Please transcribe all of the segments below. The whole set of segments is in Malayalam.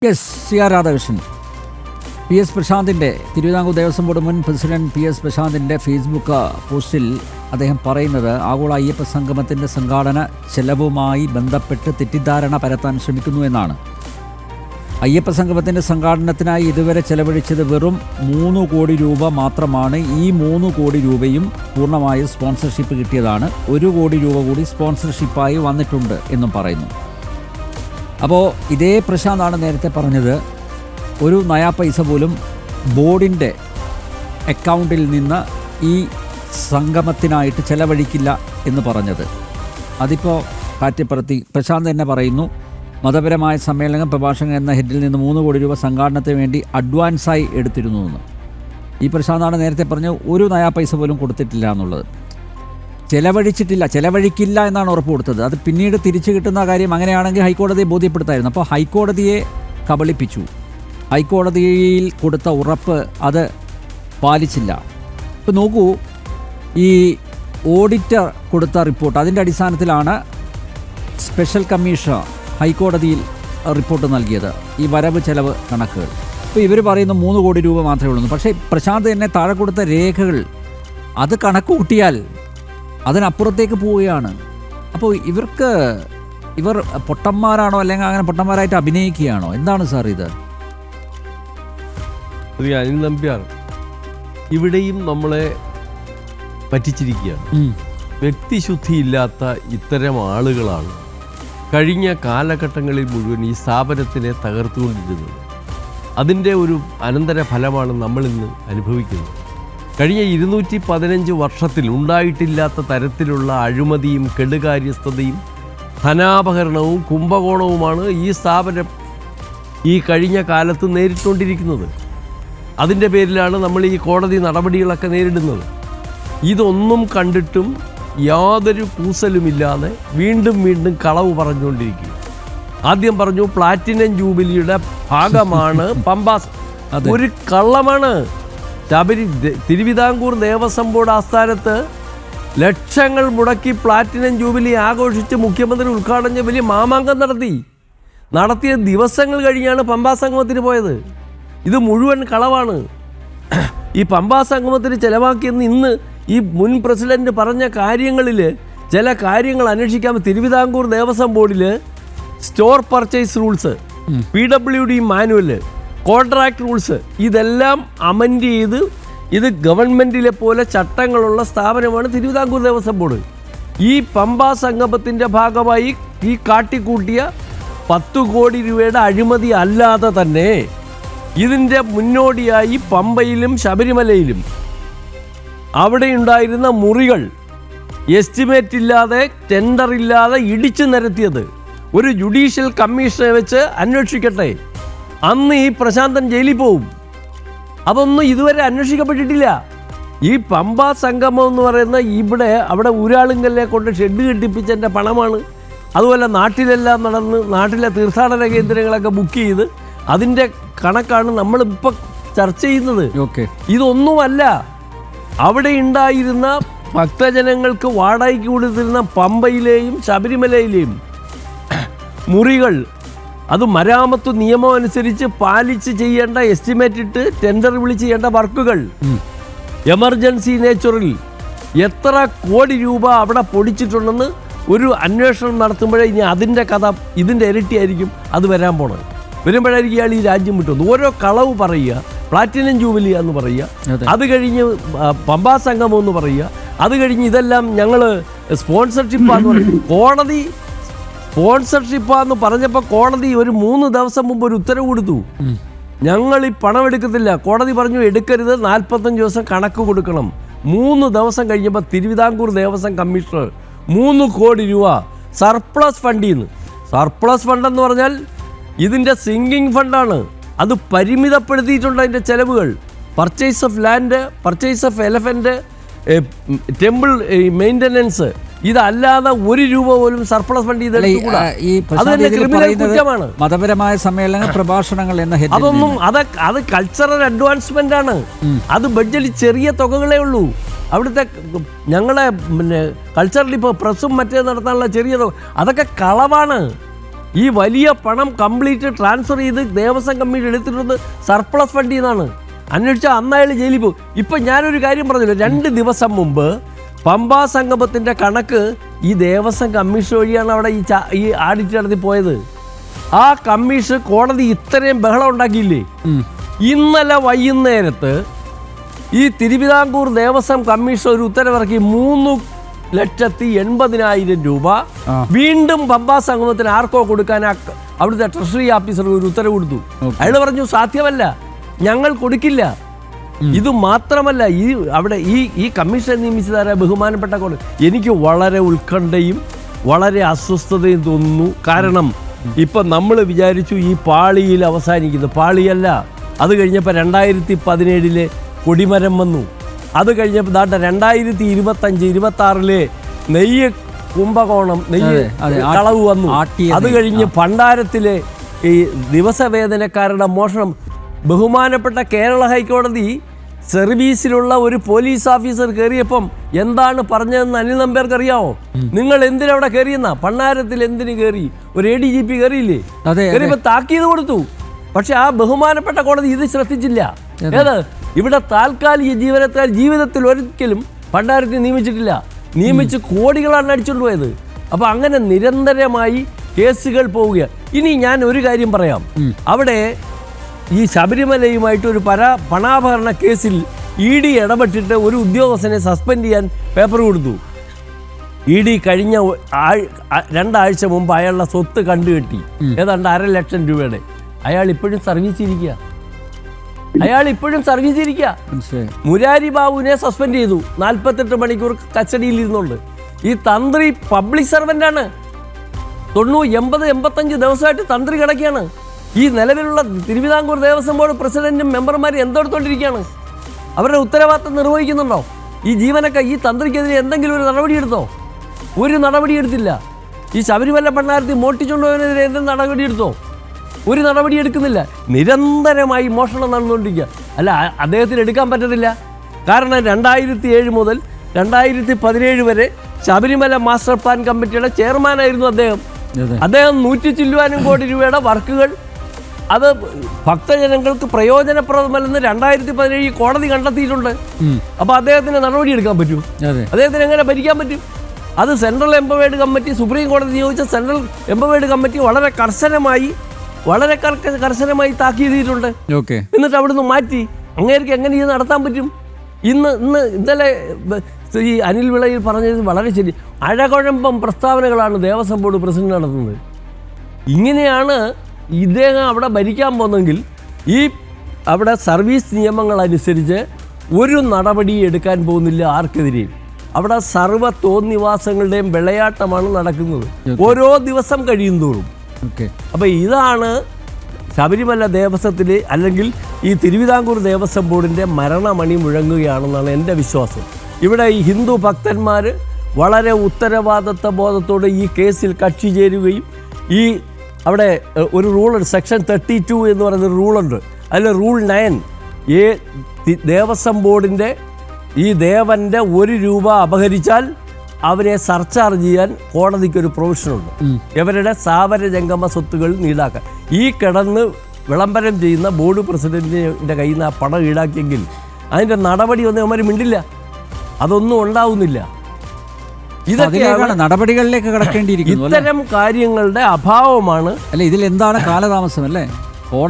Yes, CR Radhakrishnan. PS പ്രശാന്തിൻ്റെ, തിരുവിതാംകൂർ ദേവസ്വം ബോർഡ് മുൻ പ്രസിഡന്റ് PS പ്രശാന്തിൻ്റെ ഫേസ്ബുക്ക് പോസ്റ്റിൽ അദ്ദേഹം പറയുന്നത് ആഗോള അയ്യപ്പ സംഗമത്തിൻ്റെ സംഘാടന ചെലവുമായി ബന്ധപ്പെട്ട് തെറ്റിദ്ധാരണ പരത്താൻ ശ്രമിക്കുന്നു എന്നാണ്. അയ്യപ്പ സംഗമത്തിൻ്റെ സംഘാടനത്തിനായി ഇതുവരെ ചെലവഴിച്ചത് വെറും 3 കോടി രൂപ മാത്രമാണ്. ഈ 3 കോടി രൂപയും പൂർണ്ണമായും സ്പോൺസർഷിപ്പ് കിട്ടിയതാണ്. 1 കോടി രൂപ കൂടി സ്പോൺസർഷിപ്പായി വന്നിട്ടുണ്ട് എന്നും പറയുന്നു. അപ്പോൾ ഇതേ പ്രശാന്താണ് നേരത്തെ പറഞ്ഞത്, ഒരു നയാ പൈസ പോലും ബോർഡിൻ്റെ അക്കൗണ്ടിൽ നിന്ന് ഈ സംഗമത്തിനായിട്ട് ചെലവഴിക്കില്ല എന്ന് പറഞ്ഞത്. അതിപ്പോൾ കാറ്റിപ്പുറത്തി പ്രശാന്ത് തന്നെ പറയുന്നു, മതപരമായ സമ്മേളനം പ്രഭാഷകൻ എന്ന ഹെഡിൽ നിന്ന് 3 കോടി രൂപ സംഘാടനത്തിന് വേണ്ടി അഡ്വാൻസായി എടുത്തിരുന്നു എന്ന്. ഈ പ്രശാന്താണ് നേരത്തെ പറഞ്ഞത് ഒരു നയാ പൈസ പോലും കൊടുത്തിട്ടില്ല എന്നുള്ളത്. ചെലവഴിക്കില്ല എന്നാണ് ഉറപ്പ് കൊടുത്തത്. അത് പിന്നീട് തിരിച്ചു കിട്ടുന്ന കാര്യം അങ്ങനെയാണെങ്കിൽ ഹൈക്കോടതിയെ ബോധ്യപ്പെടുത്തായിരുന്നു. അപ്പോൾ ഹൈക്കോടതിയെ കബളിപ്പിച്ചു. ഹൈക്കോടതിയിൽ കൊടുത്ത ഉറപ്പ് അത് പാലിച്ചില്ല. ഇപ്പോൾ നോക്കൂ, ഈ ഓഡിറ്റർ കൊടുത്ത റിപ്പോർട്ട്, അതിൻ്റെ അടിസ്ഥാനത്തിലാണ് സ്പെഷ്യൽ കമ്മീഷണർ ഹൈക്കോടതിയിൽ റിപ്പോർട്ട് നൽകിയത്, ഈ വരവ് ചെലവ് കണക്കുകൾ. ഇപ്പോൾ ഇവർ പറയുന്ന 3 കോടി രൂപ മാത്രമേ ഉള്ളൂ. പക്ഷേ പ്രശാന്ത് തന്നെ താഴെ കൊടുത്ത രേഖകൾ അത് കണക്ക് കൂട്ടിയാൽ അതിനപ്പുറത്തേക്ക് പോവുകയാണ്. അപ്പോൾ ഇവർ പൊട്ടന്മാരാണോ, അല്ലെങ്കിൽ അങ്ങനെ പൊട്ടന്മാരായിട്ട് അഭിനയിക്കുകയാണോ? എന്താണ് സാർ ഇത്? അനിൽ നമ്പ്യാർ ഇവിടെയും നമ്മളെ പറ്റിച്ചിരിക്കുകയാണ്. വ്യക്തിശുദ്ധിയില്ലാത്ത ഇത്തരം ആളുകളാണ് കഴിഞ്ഞ കാലഘട്ടങ്ങളിൽ മുഴുവൻ ഈ സ്ഥാപനത്തിനെ തകർത്തുകൊണ്ടിരുന്നത്. അതിൻ്റെ ഒരു അനന്തര ഫലമാണ് നമ്മളിന്ന് അനുഭവിക്കുന്നത്. കഴിഞ്ഞ 215 വർഷത്തിൽ ഉണ്ടായിട്ടില്ലാത്ത തരത്തിലുള്ള അഴിമതിയും കെടുകാര്യസ്ഥതയും ധനാപഹരണവും കുംഭകോണവുമാണ് ഈ സ്ഥാപനം ഈ കഴിഞ്ഞ കാലത്ത് നേരിട്ടുകൊണ്ടിരിക്കുന്നത്. അതിൻ്റെ പേരിലാണ് നമ്മൾ ഈ കോടതി നടപടികളൊക്കെ നേരിടുന്നത്. ഇതൊന്നും കണ്ടിട്ടും യാതൊരു കൂസലുമില്ലാതെ വീണ്ടും കളവ് പറഞ്ഞുകൊണ്ടിരിക്കുക. ആദ്യം പറഞ്ഞു പ്ലാറ്റിനം ജൂബിലിയുടെ ഭാഗമാണ് പമ്പാസ്. ഒരു കള്ളമാണ്. തിരുവിതാംകൂർ ദേവസ്വം ബോർഡ് ആസ്ഥാനത്ത് ലക്ഷങ്ങൾ മുടക്കി പ്ലാറ്റിനം ജൂബിലി ആഘോഷിച്ച് മുഖ്യമന്ത്രി ഉദ്ഘാടനം വലിയ മാമാങ്കം നടത്തിയ ദിവസങ്ങൾ കഴിഞ്ഞാണ് പമ്പാ സംഗമത്തിന് പോയത്. ഇത് മുഴുവൻ കളവാണ്. ഈ പമ്പാ സംഗമത്തിന് ചെലവാക്കിയെന്ന് ഇന്ന് ഈ മുൻ പ്രസിഡന്റ് പറഞ്ഞ കാര്യങ്ങളിൽ ചില കാര്യങ്ങൾ അന്വേഷിക്കാൻ തിരുവിതാംകൂർ ദേവസ്വം ബോർഡിൽ store purchase rules, PWD manual, contract rules ഇതെല്ലാം അമെൻഡ് ചെയ്ത് ഇത് ഗവൺമെൻറ്റിലെ പോലെ ചട്ടങ്ങളുള്ള സ്ഥാപനമാണ് തിരുവിതാംകൂർ ദേവസ്വം ബോർഡ്. ഈ പമ്പാ സംഗമത്തിൻ്റെ ഭാഗമായി ഈ കാട്ടിക്കൂട്ടിയ 10 കോടി രൂപയുടെ അഴിമതി അല്ലാതെ തന്നെ ഇതിൻ്റെ മുന്നോടിയായി പമ്പയിലും ശബരിമലയിലും അവിടെ ഉണ്ടായിരുന്ന മുറികൾ എസ്റ്റിമേറ്റ് ഇല്ലാതെ, ടെൻഡർ ഇല്ലാതെ ഇടിച്ചു നിരത്തിയത് ഒരു ജുഡീഷ്യൽ കമ്മീഷനെ വെച്ച് അന്വേഷിക്കട്ടെ. അന്ന് ഈ പ്രശാന്തൻ ജയിലിൽ പോവും. അതൊന്നും ഇതുവരെ അന്വേഷിക്കപ്പെട്ടിട്ടില്ല. ഈ പമ്പാ സംഗമം എന്ന് പറയുന്ന അവിടെ ഊരാളുങ്കലിനെ കൊണ്ട് ഷെഡ് കെട്ടിപ്പിച്ചതിൻ്റെ പണമാണ്. അതുപോലെ നാട്ടിലെല്ലാം നടന്ന് നാട്ടിലെ തീർത്ഥാടന കേന്ദ്രങ്ങളൊക്കെ ബുക്ക് ചെയ്ത് അതിൻ്റെ കണക്കാണ് നമ്മളിപ്പോൾ ചർച്ച ചെയ്യുന്നത്. ഇതൊന്നുമല്ല. അവിടെ ഉണ്ടായിരുന്ന ഭക്തജനങ്ങൾക്ക് വാടകയ്ക്ക് കൊടുത്തിരുന്ന പമ്പയിലെയും ശബരിമലയിലെയും മുറികൾ അത് മരാമത്ത് നിയമം അനുസരിച്ച് പാലിച്ച് ചെയ്യേണ്ട, എസ്റ്റിമേറ്റ് ഇട്ട് ടെൻഡർ വിളിച്ച് ചെയ്യേണ്ട വർക്കുകൾ, എമർജൻസി നേച്ചറിൽ എത്ര കോടി രൂപ അവിടെ പൊടിച്ചിട്ടുണ്ടെന്ന് ഒരു അന്വേഷണം നടത്തുമ്പോഴേ ഇനി അതിൻ്റെ കഥ ഇതിൻ്റെ ഇരട്ടിയായിരിക്കും അത് വരാൻ പോണത്. വരുമ്പോഴായിരിക്കും ഇയാൾ ഈ രാജ്യം വിട്ടത്. ഓരോ കളവ് പറയുക, പ്ലാറ്റിനം ജൂബിലി എന്ന് പറയുക, അത് കഴിഞ്ഞ് പമ്പാ സംഗമം എന്ന് പറയുക, അത് കഴിഞ്ഞ് ഇതെല്ലാം ഞങ്ങൾ സ്പോൺസർഷിപ്പാന്ന് പറയും. കോടതി സ്പോൺസർഷിപ്പാന്ന് പറഞ്ഞപ്പോൾ കോടതി ഒരു 3 ദിവസം മുമ്പ് ഒരു ഉത്തരവ് കൊടുത്തു, ഞങ്ങൾ ഈ പണം എടുക്കത്തില്ല. കോടതി പറഞ്ഞു എടുക്കരുത്, 45 ദിവസം കണക്ക് കൊടുക്കണം. 3 ദിവസം കഴിഞ്ഞപ്പോൾ തിരുവിതാംകൂർ ദേവസ്വം കമ്മീഷണർ 3 കോടി രൂപ സർപ്ലസ് ഫണ്ടിൽ നിന്ന്, സർപ്ലസ് ഫണ്ടെന്ന് പറഞ്ഞാൽ ഇതിൻ്റെ സിങ്കിങ് ഫണ്ടാണ്, അത് പരിമിതപ്പെടുത്തിയിട്ടുണ്ട്. അതിൻ്റെ ചെലവുകൾ purchase of land, purchase of elephant, temple maintenance, ഇതല്ലാതെ 1 രൂപ പോലും സർപ്ലസ് ഫണ്ട് ചെയ്തെടുത്തുകൂടാ. മതപരമായ സമ്മേളന പ്രഭാഷണങ്ങൾ എന്ന അതൊന്നും അത് കൾച്ചറൽ അഡ്വാൻസ്മെന്റ് ആണ്. അത് ബഡ്ജറ്റിൽ ചെറിയ തുകകളേ ഉള്ളൂ. അവിടുത്തെ ഞങ്ങളെ കൾച്ചറൽ ഇപ്പോൾ പ്രസ്സും മറ്റേ നടത്താനുള്ള ചെറിയ തുക, അതൊക്കെ കളവാണ്. ഈ വലിയ പണം കംപ്ലീറ്റ് ട്രാൻസ്ഫർ ചെയ്ത് ദേവസ്വം കമ്മീഷൻ എടുത്തിട്ടുണ്ട് സർപ്ലസ് ഫണ്ടിൽ നിന്നാണ്. അന്വേഷിച്ചാൽ അന്നയാൾ ജയിലിൽ പോകും. ഇപ്പം ഞാനൊരു കാര്യം പറഞ്ഞല്ലോ, 2 ദിവസം മുമ്പ് പമ്പാ സംഗമത്തിൻ്റെ കണക്ക് ഈ ദേവസ്വം കമ്മീഷൻ വഴിയാണ് അവിടെ ഈ ആഡിറ്റ് നടത്തി പോയത്. ആ കമ്മീഷൻ കോടതി ഇത്രയും ബഹളം ഉണ്ടാക്കിയില്ലേ? ഇന്നലെ വൈകുന്നേരത്ത് ഈ തിരുവിതാംകൂർ ദേവസ്വം കമ്മീഷൻ ഒരു ഉത്തരവിറക്കി 3,80,000 രൂപ വീണ്ടും പമ്പാ സംഗമത്തിന് ആർക്കോ കൊടുക്കാൻ അവിടുത്തെ ട്രഷറി ഓഫീസർ ഒരു ഉത്തരവ് കൊടുത്തു. അയാൾ പറഞ്ഞു സാധ്യമല്ല, ഞങ്ങൾ കൊടുക്കില്ല. ഇത് മാത്രമല്ല, ഈ കമ്മീഷൻ നിയമിച്ചതാരാ? ബഹുമാനപ്പെട്ട കോടതി. എനിക്ക് വളരെ ഉത്കണ്ഠയും വളരെ അസ്വസ്ഥതയും തോന്നുന്നു. കാരണം ഇപ്പം നമ്മൾ വിചാരിച്ചു ഈ പാളിയിൽ അവസാനിക്കുന്നു. പാളിയല്ല. അത് കഴിഞ്ഞപ്പോൾ 2017 കൊടിമരം വന്നു. അത് കഴിഞ്ഞപ്പോൾ 2025-26 നെയ്യ് കുംഭകോണം, നെയ്യ് കളവ് വന്നു. അത് കഴിഞ്ഞ് ഭണ്ഡാരത്തിലെ ഈ ദിവസവേതനക്കാരുടെ മോഷണം. ബഹുമാനപ്പെട്ട കേരള ഹൈക്കോടതി സർവീസിലുള്ള ഒരു പോലീസ് ഓഫീസർ കയറിയപ്പം എന്താണ് പറഞ്ഞതെന്ന് അനിൽ നമ്പ്യാർക്ക് അറിയാമോ? നിങ്ങൾ എന്തിനവിടെ കയറിയെന്നാ? ഭണ്ഡാരത്തിൽ എന്തിന് കയറി? ഒരു ADGP കയറിയില്ലേ? കയറിയപ്പോൾ താക്കീത് കൊടുത്തു. പക്ഷെ ആ ബഹുമാനപ്പെട്ട കോടതി ഇത് ശ്രദ്ധിച്ചില്ല. ഏത്? ഇവിടെ താൽക്കാലിക ജീവനക്കാർ ജീവിതത്തിൽ ഒരിക്കലും ഭണ്ഡാരത്തിൽ നിയമിച്ചിട്ടില്ല. നിയമിച്ച് കോടികളാണ് അടിച്ചുകൊണ്ട് പോയത്. അപ്പോൾ അങ്ങനെ നിരന്തരമായി കേസുകൾ പോവുക. ഇനി ഞാൻ ഒരു കാര്യം പറയാം. അവിടെ ഈ ശബരിമലയുമായിട്ട് ഒരു പണാപഹരണ കേസിൽ ED ഇടപെട്ടിട്ട് ഒരു ഉദ്യോഗസ്ഥനെ സസ്പെൻഡ് ചെയ്യാൻ പേപ്പർ കൊടുത്തു. ED കഴിഞ്ഞ 2 ആഴ്ച മുമ്പ് അയാളുടെ സ്വത്ത് കണ്ടുകെട്ടി, ഏതാണ്ട് 1.5 ലക്ഷം രൂപയുടെ. അയാൾ ഇപ്പോഴും സർവീസിലിരിക്കുക. മുരാരി ബാബുവിനെ സസ്പെൻഡ് ചെയ്തു. 48 മണിക്കൂർ കസ്റ്റഡിയിൽ ഇരുന്നുണ്ട്. ഈ തന്ത്രി പബ്ലിക് സർവൻ്റാണ്. 90, 80, 85 ദിവസമായിട്ട് തന്ത്രി കിടക്കുകയാണ്. ഈ നിലവിലുള്ള തിരുവിതാംകൂർ ദേവസ്വം ബോർഡ് പ്രസിഡന്റും മെമ്പർമാരും എന്തെടുത്തോണ്ടിരിക്കുകയാണ്? അവരുടെ ഉത്തരവാദിത്തം നിർവഹിക്കുന്നുണ്ടോ? ഈ ജീവനക്കാർ ഈ തന്ത്രിക്കെതിരെ എന്തെങ്കിലും ഒരു നടപടിയെടുത്തോ? ഒരു നടപടിയെടുത്തില്ല. ഈ ശബരിമല ഭണ്ഡാരത്തിൽ മോട്ടിച്ചുകൊണ്ടുപോയതിനെതിരെ എന്തെങ്കിലും നടപടിയെടുത്തോ? ഒരു നടപടി എടുക്കുന്നില്ല. നിരന്തരമായി മോഷണം നടന്നുകൊണ്ടിരിക്കുക. അല്ല, അദ്ദേഹത്തിന് എടുക്കാൻ പറ്റത്തില്ല. കാരണം 2007 മുതൽ 2017 വരെ ശബരിമല മാസ്റ്റർ പ്ലാൻ കമ്മിറ്റിയുടെ ചെയർമാനായിരുന്നു അദ്ദേഹം. 100 ചില്ലുവാനും കോടി രൂപയുടെ വർക്കുകൾ അത് ഭക്തജനങ്ങൾക്ക് പ്രയോജനപ്രദമല്ലെന്ന് 2017 കോടതി കണ്ടെത്തിയിട്ടുണ്ട്. അപ്പോൾ അദ്ദേഹത്തിന് നടപടി എടുക്കാൻ പറ്റും? അദ്ദേഹത്തിന് എങ്ങനെ ഭരിക്കാൻ പറ്റും? അത് സെൻട്രൽ എംപവേർഡ് കമ്മിറ്റി, സുപ്രീം കോടതി നിയോഗിച്ച സെൻട്രൽ എംപവേർഡ് കമ്മിറ്റി വളരെ കർശനമായി താക്കീത് ചെയ്തിട്ടുണ്ട്. എന്നിട്ട് അവിടുന്ന് മാറ്റി. അങ്ങേർക്ക് എങ്ങനെ ഇത് നടത്താൻ പറ്റും? ഇന്നലെ ഈ അനിൽ വിളയിൽ പറഞ്ഞത് വളരെ ശരി. അഴകുഴമ്പം പ്രസ്താവനകളാണ് ദേവസ്വം ബോർഡ് പ്രസിഡന്റ് നടത്തുന്നത്. ഇങ്ങനെയാണ് ഇദ്ദേഹം അവിടെ ഭരിക്കാൻ പോകുന്നതെങ്കിൽ ഈ അവിടെ സർവീസ് നിയമങ്ങളനുസരിച്ച് ഒരു നടപടി എടുക്കാൻ പോകുന്നില്ല ആർക്കെതിരെയും. അവിടെ സർവ്വ തോന്നിവാസങ്ങളുടെയും വിളയാട്ടമാണ് നടക്കുന്നത് ഓരോ ദിവസം കഴിയുന്തോറും. അപ്പോൾ ഇതാണ് ശബരിമല ദേവസ്വത്തിൽ അല്ലെങ്കിൽ ഈ തിരുവിതാംകൂർ ദേവസ്വം ബോർഡിൻ്റെ മരണമണി മുഴങ്ങുകയാണെന്നാണ് എൻ്റെ വിശ്വാസം. ഇവിടെ ഈ ഹിന്ദു ഭക്തന്മാർ വളരെ ഉത്തരവാദിത്വ ബോധത്തോടെ ഈ കേസിൽ കക്ഷി ചേരുകയും ഈ അവിടെ ഒരു റൂളുണ്ട്, സെക്ഷൻ 32 എന്ന് പറയുന്നൊരു റൂളുണ്ട്. അതിൽ റൂൾ 9 ദേവസ്വം ബോർഡിൻ്റെ ഈ ദേവൻ്റെ 1 രൂപ അപഹരിച്ചാൽ അവരെ സർചാർജ് ചെയ്യാൻ കോടതിക്കൊരു പ്രൊവിഷനുണ്ട്. ഇവരുടെ സ്ഥാവര ജംഗമ സ്വത്തുകൾ ഈടാക്കാൻ. ഈ കിടന്ന് വിളംബരം ചെയ്യുന്ന ബോർഡ് പ്രസിഡന്റിൻ്റെ കയ്യിൽ നിന്ന് ആ പണം ഈടാക്കിയെങ്കിൽ അതിൻ്റെ നടപടി ഒന്നും അവന്മാർ മിണ്ടില്ല. അതൊന്നും ഉണ്ടാവുന്നില്ല. ഇതൊക്കെയാണ് നടപടികളിലേക്ക് കടക്കേണ്ടിയിരിക്കുന്നു. ഇത്തരം കാര്യങ്ങളുടെ അഭാവമാണ്. അല്ല, ഇതിൽ എന്താണ് കാലതാമസം? അല്ലേ,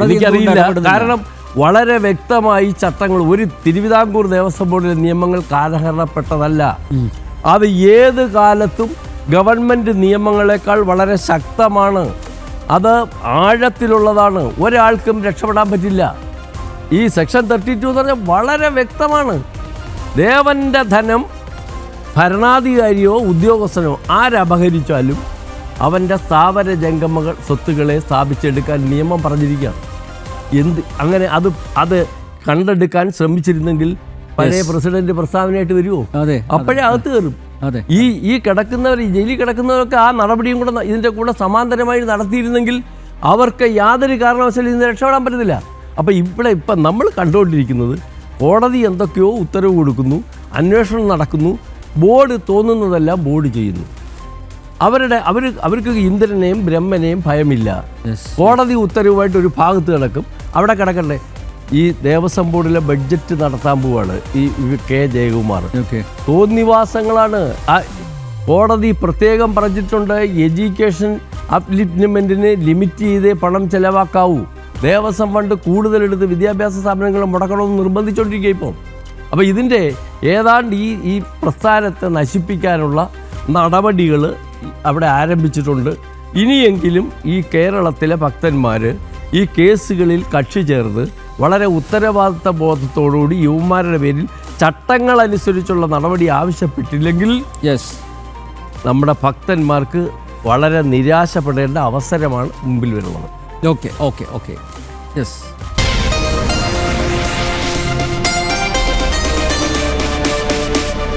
എനിക്കറിയില്ല. കാരണം വളരെ വ്യക്തമായി ചട്ടങ്ങൾ, ഒരു തിരുവിതാംകൂർ ദേവസ്വം ബോർഡിലെ നിയമങ്ങൾ കാലഹരണപ്പെട്ടതല്ല. അത് ഏത് കാലത്തും ഗവൺമെൻറ് നിയമങ്ങളെക്കാൾ വളരെ ശക്തമാണ്. അത് ആഴത്തിലുള്ളതാണ്. ഒരാൾക്കും രക്ഷപ്പെടാൻ പറ്റില്ല. ഈ സെക്ഷൻ 32 എന്ന് പറഞ്ഞാൽ വളരെ വ്യക്തമാണ്. ദേവൻ്റെ ധനം ഭരണാധികാരിയോ ഉദ്യോഗസ്ഥനോ ആരപഹരിച്ചാലും അവൻ്റെ സ്ഥാവര ജംഗമകൾ സ്വത്തുക്കളെ സ്ഥാപിച്ചെടുക്കാൻ നിയമം പറഞ്ഞിരിക്കുകയാണ്. അങ്ങനെ അത് കണ്ടെടുക്കാൻ ശ്രമിച്ചിരുന്നെങ്കിൽ പഴയ പ്രസിഡന്റ് പ്രസ്താവനയായിട്ട് വരുമോ? അപ്പോഴേ അകത്ത് കയറും. ഈ കിടക്കുന്നവർ, ഈ ജയിലിൽ കിടക്കുന്നവരൊക്കെ ആ നടപടിയും കൂടെ ഇതിൻ്റെ കൂടെ സമാന്തരമായി നടത്തിയിരുന്നെങ്കിൽ അവർക്ക് യാതൊരു കാരണവശാലും ഇതിന് രക്ഷപ്പെടാൻ പറ്റത്തില്ല. അപ്പോൾ ഇപ്പം നമ്മൾ കണ്ടുകൊണ്ടിരിക്കുന്നത് കോടതി എന്തൊക്കെയോ ഉത്തരവ് കൊടുക്കുന്നു, അന്വേഷണം നടക്കുന്നു, ബോർഡ് തോന്നുന്നതെല്ലാം ബോർഡ് ചെയ്യുന്നു. അവർക്ക് ഇന്ദ്രനെയും ബ്രഹ്മനെയും ഭയമില്ല. കോടതി ഉത്തരവുമായിട്ട് ഒരു ഭാഗത്ത് കിടക്കും, അവിടെ കിടക്കണ്ടേ. ഈ ദേവസ്വം ബോർഡിലെ ബഡ്ജറ്റ് നടത്താൻ പോവാണ് ഈ കെ ജയകുമാർ. തോന്നിവാസങ്ങളാണ്. കോടതി പ്രത്യേകം പറഞ്ഞിട്ടുണ്ട്, എഡ്യൂക്കേഷൻ അപ്ലിറ്റ്മെൻറ്റിന് ലിമിറ്റ് ചെയ്തേ പണം ചെലവാക്കാവൂ. ദേവസ്വം ഫണ്ട് കൂടുതലെടുത്ത് വിദ്യാഭ്യാസ സ്ഥാപനങ്ങൾ മുടക്കണമെന്ന് നിർബന്ധിച്ചുകൊണ്ടിരിക്കുക ഇപ്പോൾ. അപ്പോൾ ഇതിൻ്റെ ഏതാണ്ട് ഈ പ്രസ്ഥാനത്തെ നശിപ്പിക്കാനുള്ള നടപടികൾ അവിടെ ആരംഭിച്ചിട്ടുണ്ട്. ഇനിയെങ്കിലും ഈ കേരളത്തിലെ ഭക്തന്മാർ ഈ കേസുകളിൽ കക്ഷി ചേർന്ന് വളരെ ഉത്തരവാദിത്ത ബോധത്തോടുകൂടി യുവമാരുടെ പേരിൽ ചട്ടങ്ങളനുസരിച്ചുള്ള നടപടി ആവശ്യപ്പെട്ടില്ലെങ്കിൽ നമ്മുടെ ഭക്തന്മാർക്ക് വളരെ നിരാശപ്പെടേണ്ട അവസരമാണ് മുമ്പിൽ വരുന്നത്. ഓക്കെ. യെസ്.